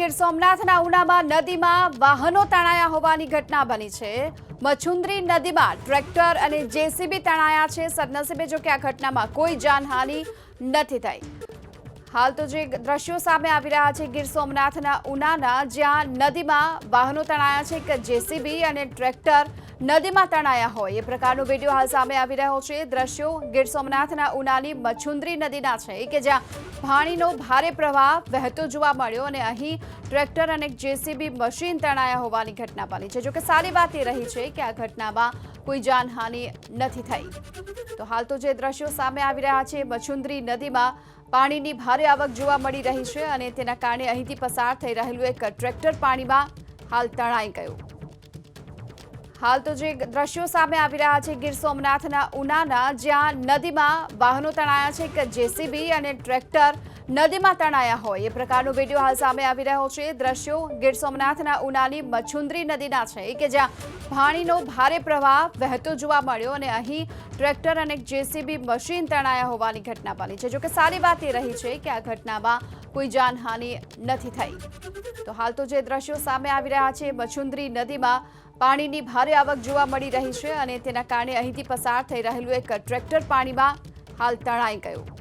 ગીર સોમનાથના ઉનામાં નદીમાં વાહનો તણાયા હોવાની ઘટના બની છે। મછુંદરી નદીમાં ટ્રેક્ટર અને જેસીબી તણાયા છે। સદનસીબે જો કે આ ઘટનામાં કોઈ જાનહાનિ નથી થઈ। હાલ તો જે દ્રશ્યો સામે આવી રહ્યા છે ગીર સોમનાથના ઉનાના, જ્યાં નદીમાં વાહનો તણાયા છે કે જેસીબી અને ટ્રેક્ટર નદીમાં તણાયા હોય એ પ્રકારનો વિડીયો હાલ સામે આવી રહ્યો છે। દ્રશ્યો ગીર સોમનાથના ઉનાની મછુંદરી નદીના છે કે જ્યાં પાણીનો ભારે પ્રવાહ વહેતો જોવા મળ્યો અને અહીં ટ્રેક્ટર અને જેસીબી મશીન તણાયા હોવાની ઘટના બની છે। જોકે સારી વાત એ રહી છે કે આ ઘટનામાં કોઈ જાનહાનિ નથી થઈ। તો હાલ તો જે દ્રશ્યો સામે આવી રહ્યા છે, મછુંદરી નદીમાં પાણીની ભારે આવક જોવા મળી રહી છે અને તેના કારણે અહીંથી પસાર થઈ રહેલું એક ટ્રેક્ટર પાણીમાં હાલ તણાઈ ગયું। હાલ તો જે દ્રશ્યો સામે આવી રહ્યા છે ગીર સોમનાથના ઉનાના, જ્યાં નદીમાં વાહનો તણાયા છે કે જેસીબી અને ટ્રેક્ટર નદીમાં તણાયા હોય એ પ્રકારનો વિડીયો હાલ સામે આવી રહ્યો છે। દ્રશ્યો ગીર સોમનાથના ઉનાની મછુંદરી નદીના છે કે જ્યાં પાણીનો ભારે પ્રવાહ વહેતો જોવા મળ્યો અને અહીં ટ્રેક્ટર અને જેસીબી મશીન તણાયા હોવાની ઘટના બની છે। જોકે સારી વાત એ રહી છે કે આ ઘટનામાં કોઈ જાનહાનિ નથી થઈ। તો હાલ તો જે દ્રશ્યો સામે આવી રહ્યા છે, મછુંદરી નદીમાં પાણીની ભારે આવક જોવા મળી રહી છે અને તેના કારણે અહીંથી પસાર થઈ રહેલું એક ટ્રેક્ટર પાણીમાં હાલ તણાઈ ગયું।